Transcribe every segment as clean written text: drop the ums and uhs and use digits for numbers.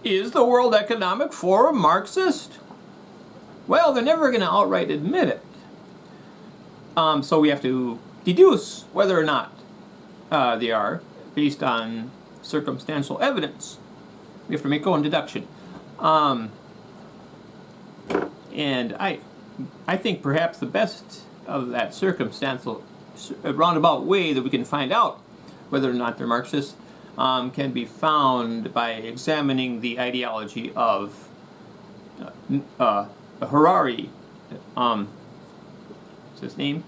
Is the World Economic Forum Marxist? Well, they're never going to outright admit it. So we have to deduce whether or not they are, based on circumstantial evidence. We have to make our own deduction. And I think perhaps the best of that circumstantial roundabout way that we can find out whether or not they're Marxist can be found by examining the ideology of Harari. What's his name?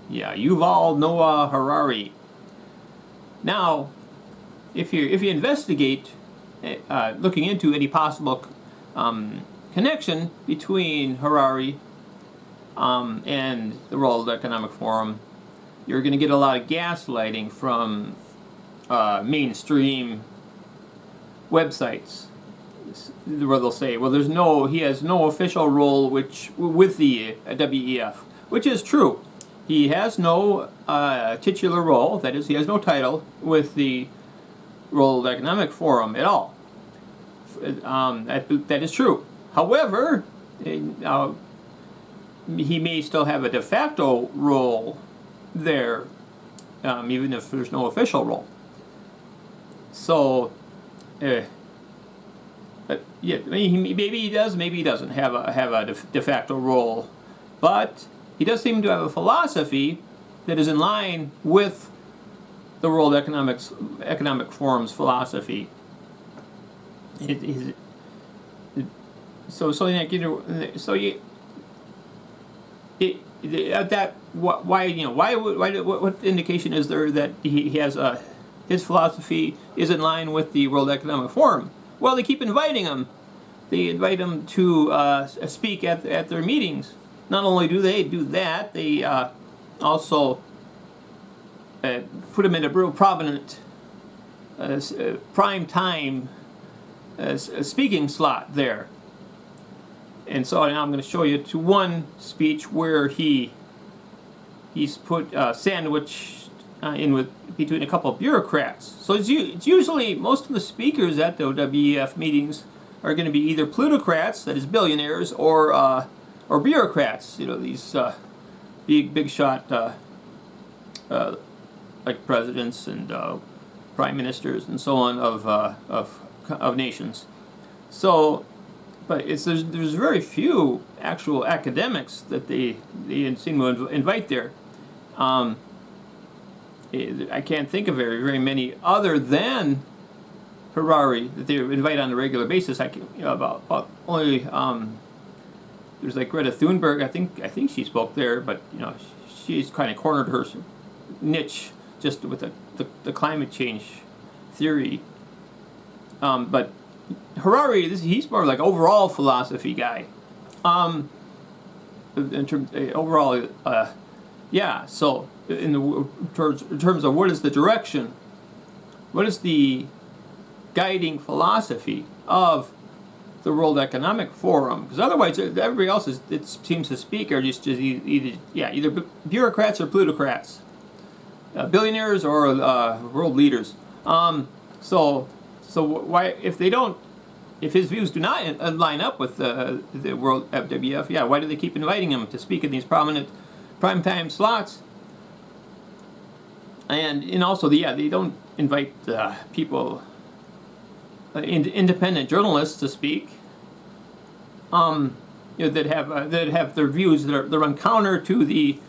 Yeah, Yuval Noah Harari. Now, if you investigate, looking into any possible connection between Harari and the World Economic Forum, you're going to get a lot of gaslighting from mainstream websites, where they'll say, well, he has no official role with the WEF, which is true. He has no titular role, that is, he has no title with the World Economic Forum at all. That is true. However, he may still have a de facto role there, even if there's no official role. So, yeah, maybe he does, maybe he doesn't have a de facto role, but he does seem to have a philosophy that is in line with the World Economic Forum's philosophy. What indication is there that he has his philosophy is in line with the World Economic Forum? Well, they keep inviting him. They invite him to speak at their meetings. Not only do they do that, they also put him in a real prominent prime time speaking slot there. And so now I'm going to show you to one speech where he's put sandwiched in between a couple of bureaucrats. So it's usually most of the speakers at the WEF meetings are going to be either plutocrats, that is billionaires, or bureaucrats. You know, these big shot like presidents and prime ministers and so on of nations. So, but there's very few actual academics that they seem to invite there. I can't think of very many other than Harari that they invite on a regular basis. About only there's like Greta Thunberg. I think she spoke there, but she's kind of cornered her niche just with the climate change theory. But Harari, he's more like overall philosophy guy. In terms overall, yeah. So in terms of what is the direction, what is the guiding philosophy of the World Economic Forum? Because otherwise, everybody else seems to speak are just either bureaucrats or plutocrats, billionaires or world leaders. So why, if his views do not line up with the World WEF, why do they keep inviting him to speak in these prominent primetime slots? And also they don't invite people, independent journalists to speak. That have their views that run counter to the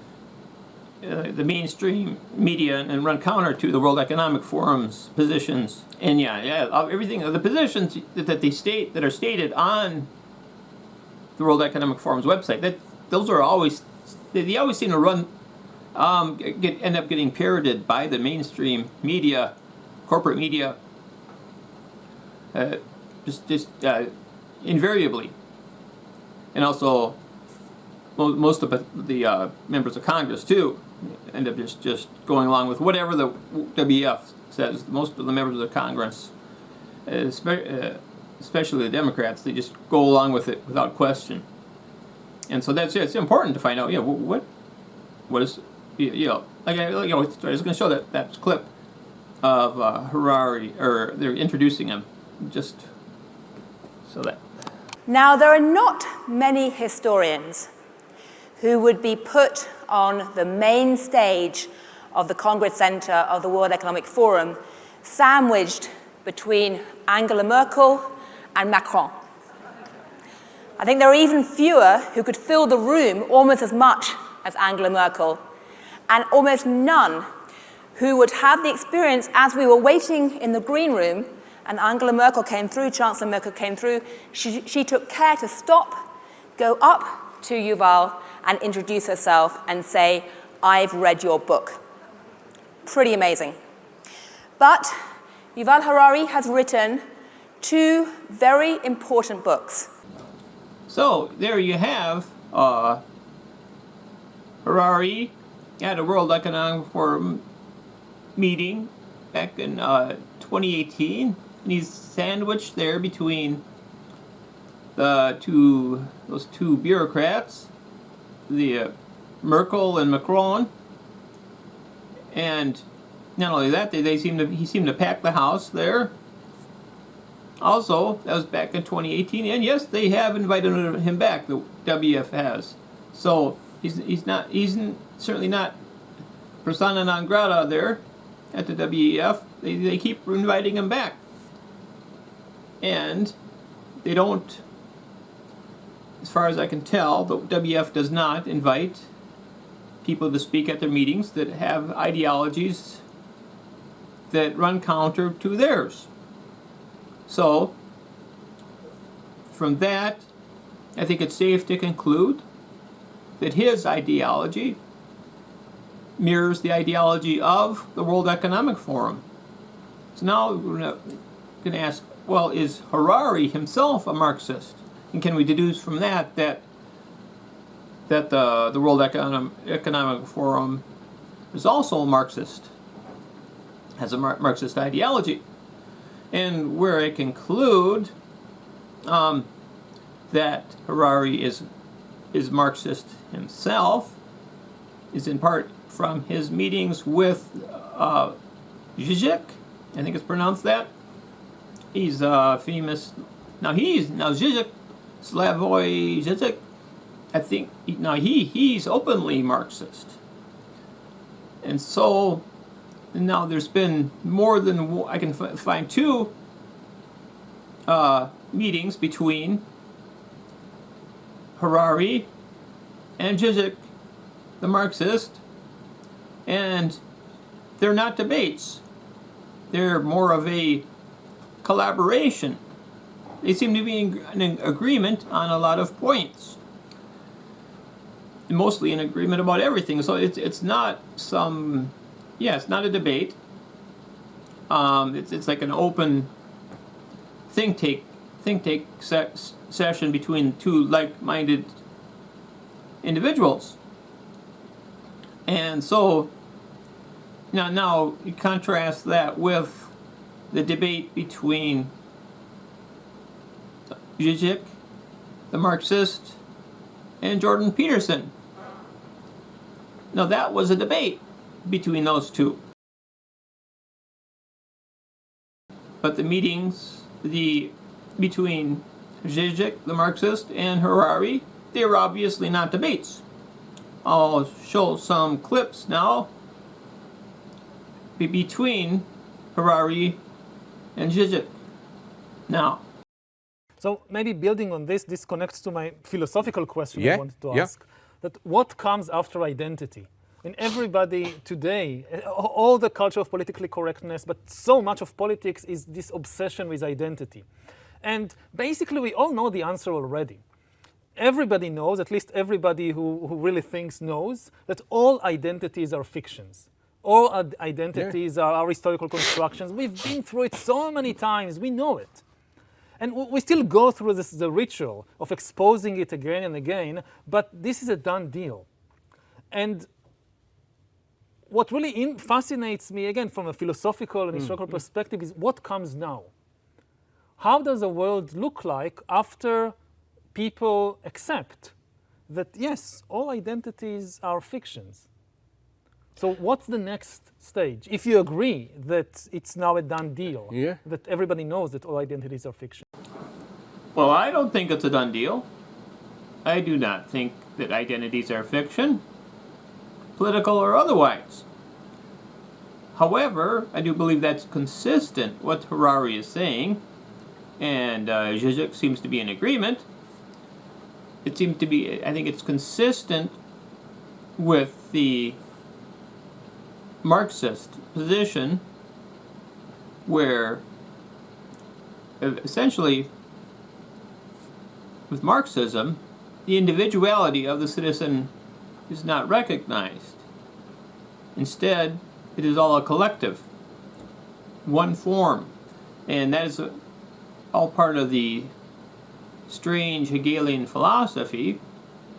mainstream media and run counter to the World Economic Forum's positions. And everything, the positions that they state, that are stated on the World Economic Forum's website, they always seem to run end up getting parroted by the mainstream media, corporate media, just invariably. And also most of the members of Congress too end up just going along with whatever the WEF says. Most of the members of Congress, especially the Democrats, they just go along with it without question. And so it's important to find out what is, like I was going to show that clip Harari, or they're introducing him, just so that. Now, there are not many historians who would be put on the main stage of the Congress Center of the World Economic Forum, sandwiched between Angela Merkel and Macron. I think there are even fewer who could fill the room almost as much as Angela Merkel, and almost none who would have the experience as we were waiting in the green room and Angela Merkel came through, Chancellor Merkel came through, she took care to stop, go up to Yuval and introduce herself and say, "I've read your book." Pretty amazing. But Yuval Harari has written two very important books. So there you have Harari at a World Economic Forum meeting back in 2018, and he's sandwiched there between those two bureaucrats, the Merkel and Macron, and not only that, he seemed to pack the house there. Also, that was back in 2018, and yes, they have invited him back. The WEF has, so he's certainly not persona non grata there at the WEF. They keep inviting him back, and they don't, as far as I can tell, the WEF does not invite people to speak at their meetings that have ideologies that run counter to theirs. So, from that, I think it's safe to conclude that his ideology mirrors the ideology of the World Economic Forum. So now we're going to ask, well, is Harari himself a Marxist? And can we deduce from that the World Economic Forum is also a Marxist, has a Marxist ideology? And where I conclude that Harari is Marxist himself is in part from his meetings with Zizek, I think it's pronounced that. He's famous. Now Zizek, Slavoj Zizek, I think he's openly Marxist. And so now there's been more than I can find two meetings between Harari and Zizek, the Marxist, and they're not debates. They're more of a collaboration. They seem to be in agreement on a lot of points, mostly in agreement about everything. So it's not it's not a debate. It's like an open think tank session between two like-minded individuals. And so now you contrast that with the debate between Zizek, the Marxist, and Jordan Peterson. Now that was a debate between those two. But the meetings between Zizek, the Marxist, and Harari, they were obviously not debates. I'll show some clips now between Harari and Zizek. Now. So maybe building on this connects to my philosophical question I wanted to ask. That what comes after identity? And everybody today, all the culture of politically correctness, but so much of politics is this obsession with identity. And basically we all know the answer already. Everybody knows, at least everybody who really thinks knows, that all identities are fictions. All identities are historical constructions. We've been through it so many times, we know it. And we still go through the ritual of exposing it again and again, but this is a done deal. And what really fascinates me, again, from a philosophical and historical perspective, is what comes now. How does the world look like after people accept that, yes, all identities are fictions? So what's the next stage? If you agree that it's now a done deal, that everybody knows that all identities are fiction. Well, I don't think it's a done deal. I do not think that identities are fiction, political or otherwise. However, I do believe that's consistent with what Harari is saying, and Zizek seems to be in agreement. It seems to be, I think it's consistent with the Marxist position, where essentially with Marxism, the individuality of the citizen is not recognized. Instead, it is all a collective, one form, and that is all part of the strange Hegelian philosophy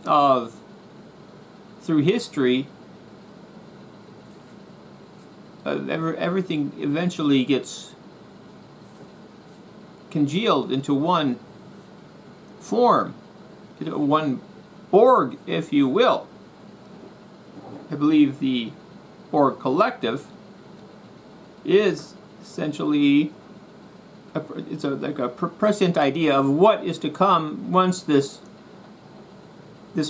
of, through history, everything eventually gets congealed into one form, one org, if you will. I believe the org collective is essentially like a prescient idea of what is to come once this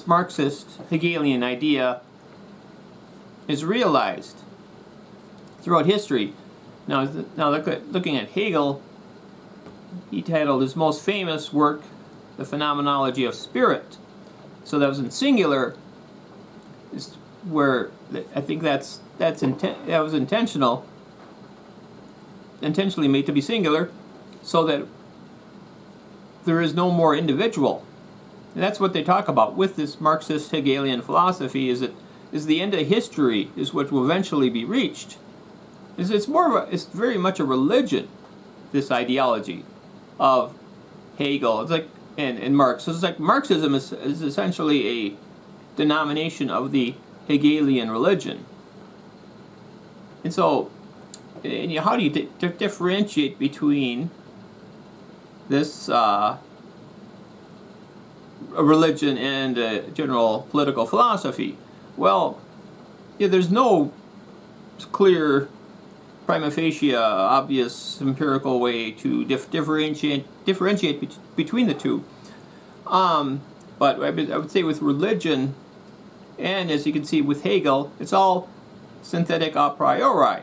Marxist Hegelian idea is realized throughout history. Now looking at Hegel, he titled his most famous work, The Phenomenology of Spirit. So that was in singular, is where I think that was intentionally made to be singular, so that there is no more individual. And that's what they talk about with this Marxist Hegelian philosophy, is the end of history is what will eventually be reached. It's very much a religion, this ideology of Hegel. It's like and Marx. So it's like Marxism is essentially a denomination of the Hegelian religion. And so, how do you differentiate between this a religion and a general political philosophy? Well, there's no clear, prima facie, obvious empirical way to differentiate between the two. But I would say with religion, and as you can see with Hegel, it's all synthetic a priori.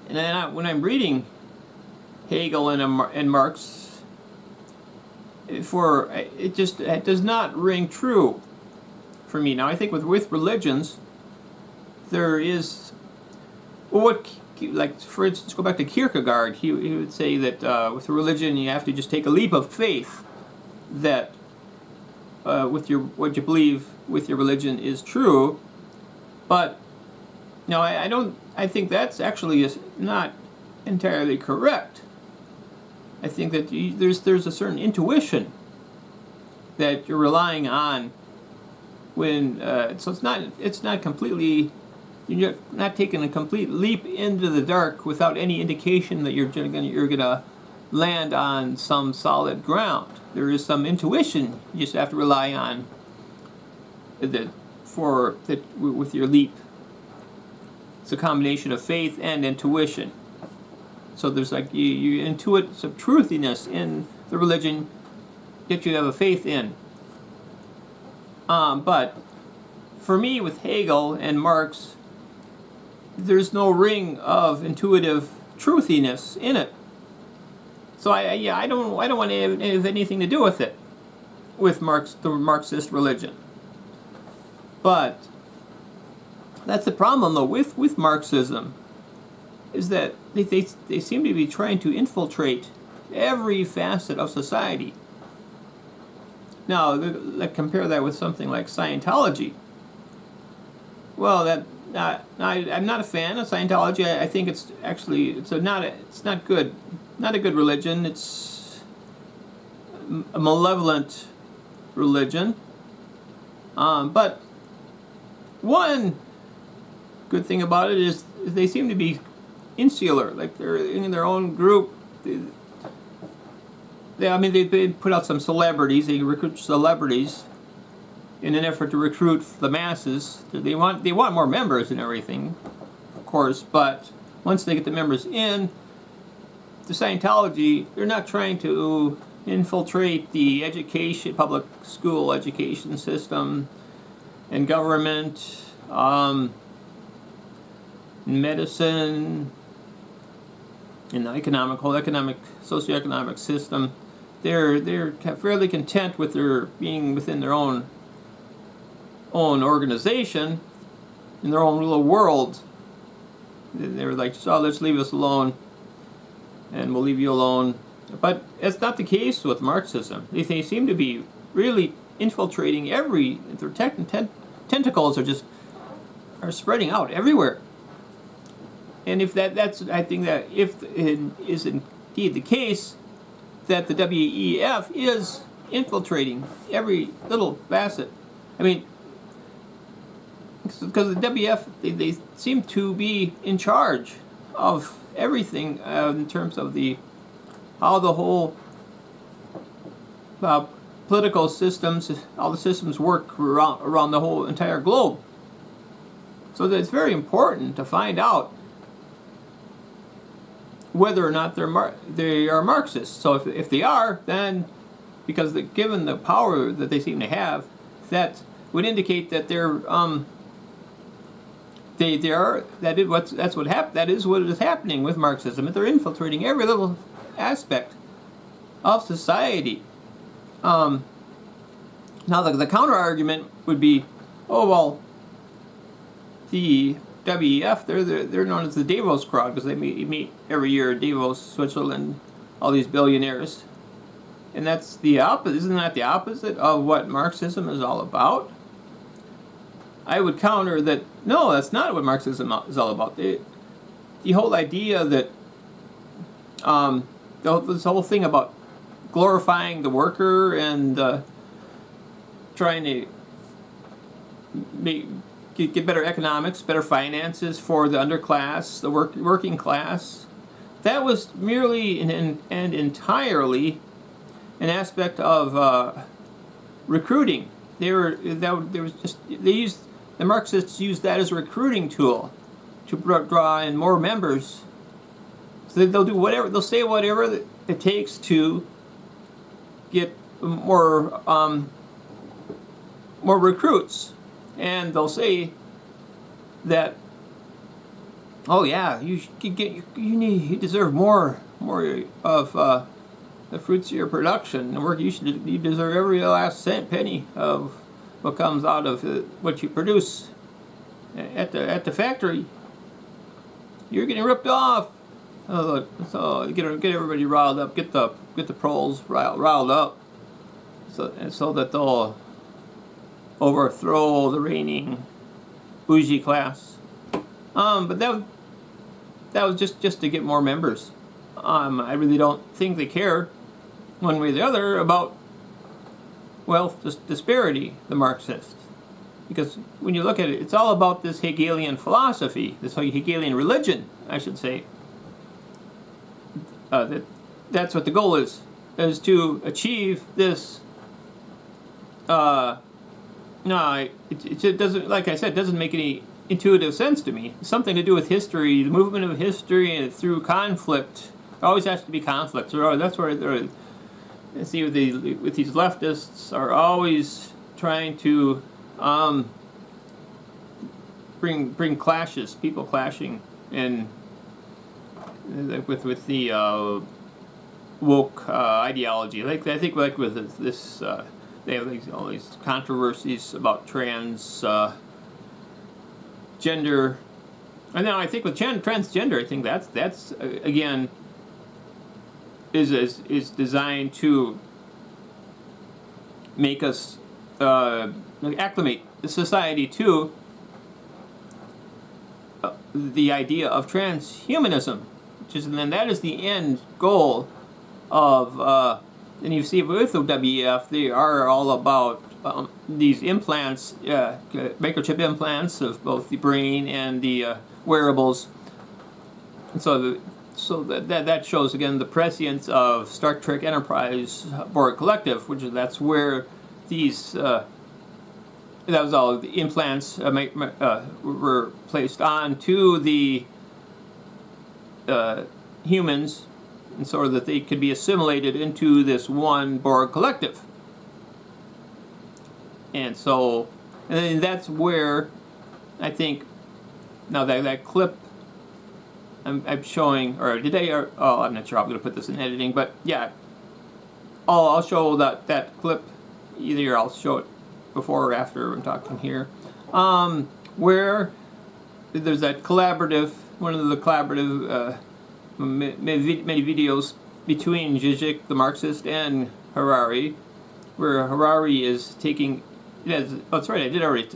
And then when I'm reading Hegel and Marx, it does not ring true for me. Now I think with religions, there is, well, for instance, go back to Kierkegaard. He would say that with religion you have to just take a leap of faith that what you believe with your religion is true. But no, I think that's actually is not entirely correct. I think that there's a certain intuition that you're relying on when so it's not completely, you're not taking a complete leap into the dark without any indication that you're gonna land on some solid ground. There is some intuition you just have to rely on with your leap. It's a combination of faith and intuition. So there's like you intuit some truthiness in the religion that you have a faith in. But for me, with Hegel and Marx, there's no ring of intuitive truthiness in it. So I don't want to have anything to do with it, with the Marxist religion. But that's the problem, though, with Marxism, is that they seem to be trying to infiltrate every facet of society. Now, compare that with something like Scientology. Well, I'm not a fan of Scientology. I think it's not good. Not a good religion. It's a malevolent religion. But one good thing about it is they seem to be insular, like they're in their own group. They put out some celebrities. They recruit celebrities in an effort to recruit the masses. They want more members and everything, of course, but once they get the members in, the Scientology, they're not trying to infiltrate the education, public school education system and government, medicine, in the socioeconomic system. They're fairly content with their being within their own organization, in their own little world. They're like, so let's leave us alone, and we'll leave you alone. But it's not the case with Marxism. They seem to be really infiltrating their tentacles are spreading out everywhere. And if I think that if it is indeed the case that the WEF is infiltrating every little facet. I mean, because the WEF, they seem to be in charge of everything in terms of how the whole political systems, all the systems work around the whole entire globe. So that it's very important to find out whether or not they are Marxists. So if they are, then because given the power that they seem to have, that would indicate that that is what is happening with Marxism. That they're infiltrating every little aspect of society. Now the counter argument would be, oh well, the WEF, they're known as the Davos crowd because they meet every year in Davos, Switzerland, all these billionaires. And that's the opposite. Isn't that the opposite of what Marxism is all about? I would counter that, no, that's not what Marxism is all about. The whole idea that this whole thing about glorifying the worker and trying to get better economics, better finances for the underclass, the working class. That was merely and entirely an aspect of recruiting. The Marxists used that as a recruiting tool to draw in more members. So they'll do whatever, they'll say whatever it takes to get more recruits. And they'll say that, oh yeah, you deserve more of the fruits of your production. You deserve every last penny of what comes out of what you produce at the factory. You're getting ripped off. So get everybody riled up. Get the proles riled up, so that they'll overthrow the reigning bougie class. But that was just to get more members. I really don't think they care one way or the other about wealth disparity, the Marxists. Because when you look at it, it's all about this Hegelian philosophy, this Hegelian religion, I should say. That's what the goal is to achieve this. It doesn't, like I said, it doesn't make any intuitive sense to me. It's something to do with history, the movement of history, and through conflict. There always has to be conflict. That's where they're. See, with these leftists are always trying to bring clashes, people clashing, and with the woke ideology. Like I think, like with this, they have all these controversies about transgender. And now I think with transgender, I think that's again is designed to make us acclimate the society to the idea of transhumanism, and that is the end goal of. And you see with the WEF, they are all about these implants, microchip implants of both the brain and the wearables. And so that shows again the prescience of Star Trek Enterprise Borg Collective, that's where these that was all the implants were placed onto the humans, and so that they could be assimilated into this one Borg collective. And so, and then that's where I think now that clip I'm showing, or did I? Oh, I'm not sure. I'm going to put this in editing, but yeah, I'll show that clip. Either I'll show it before or after I'm talking here, where there's that collaborative, one of the collaborative many videos between Zizek, the Marxist, and Harari, where Harari is taking. Oh, that's right. I did already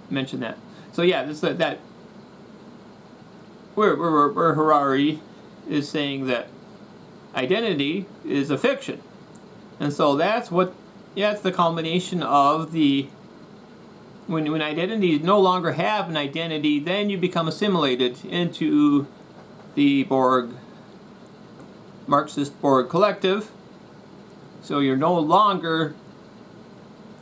mention that. So yeah, this that where Harari is saying that identity is a fiction, and so that's what. Yeah, it's the culmination of the when identities no longer have an identity, then you become assimilated into the Marxist Borg collective. So you're no longer,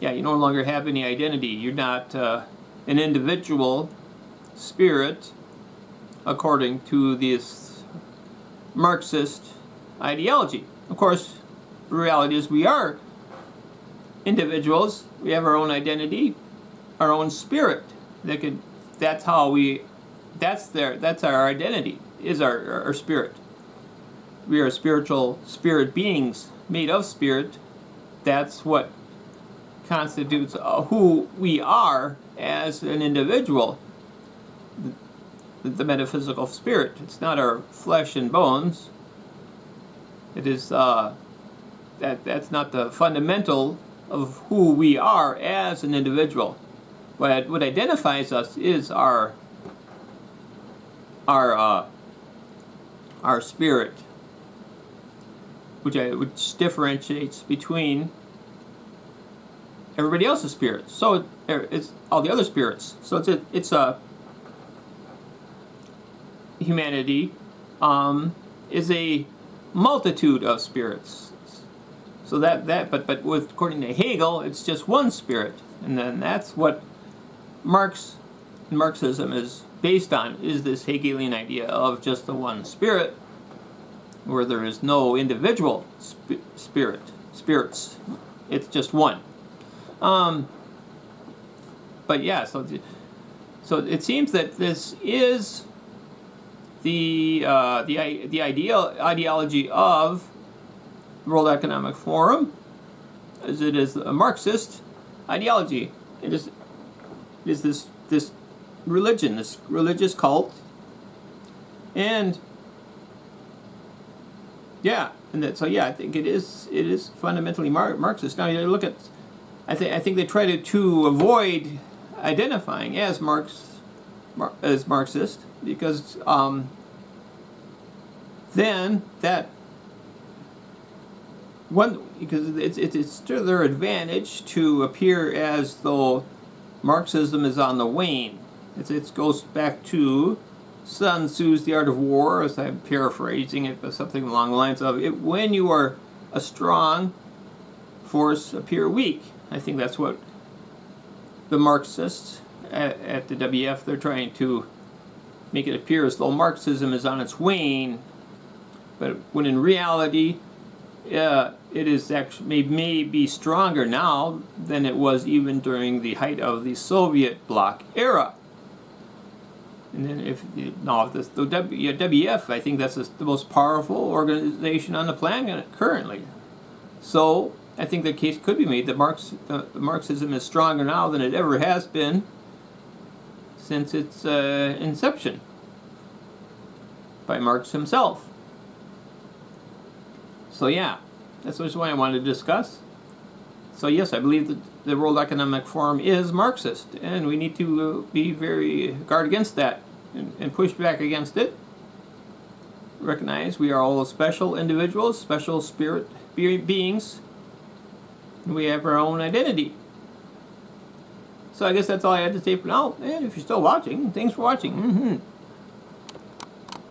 you no longer have any identity. You're not an individual spirit according to this Marxist ideology. Of course, the reality is we are individuals. We have our own identity, our own spirit. That's our identity, is our spirit. We are spiritual spirit beings made of spirit. That's what constitutes who we are as an individual. The metaphysical spirit. It's not our flesh and bones. It is that's not the fundamental of who we are as an individual. What identifies us is our spirit, which differentiates between everybody else's spirits. So it's all the other spirits. So it's a humanity is a multitude of spirits. So but according to Hegel, it's just one spirit, and then that's what Marxism is based on, is this Hegelian idea of just the one spirit, where there is no individual spirits. It's just one. But yeah, so it seems that this is the ideology of World Economic Forum, as it is a Marxist ideology. It is this religion, this religious cult, and I think it is fundamentally Marxist. Now you look at, I think they try to avoid identifying as Marxist, because then that. Because it's to their advantage to appear as though Marxism is on the wane. It goes back to Sun Tzu's The Art of War, as I'm paraphrasing it, but something along the lines of it. When you are a strong force, appear weak. I think that's what the Marxists at the WEF, they're trying to make it appear as though Marxism is on its wane, but when in reality, it is actually may be stronger now than it was even during the height of the Soviet bloc era. And then the WEF, I think that's the most powerful organization on the planet currently. So I think the case could be made that Marxism is stronger now than it ever has been since its inception by Marx himself. So yeah, that's what I wanted to discuss. So yes, I believe that the World Economic Forum is Marxist, and we need to be very guard against that and push back against it. Recognize we are all special individuals, special spirit beings, and we have our own identity. So I guess that's all I had to say for now. And if you're still watching, thanks for watching.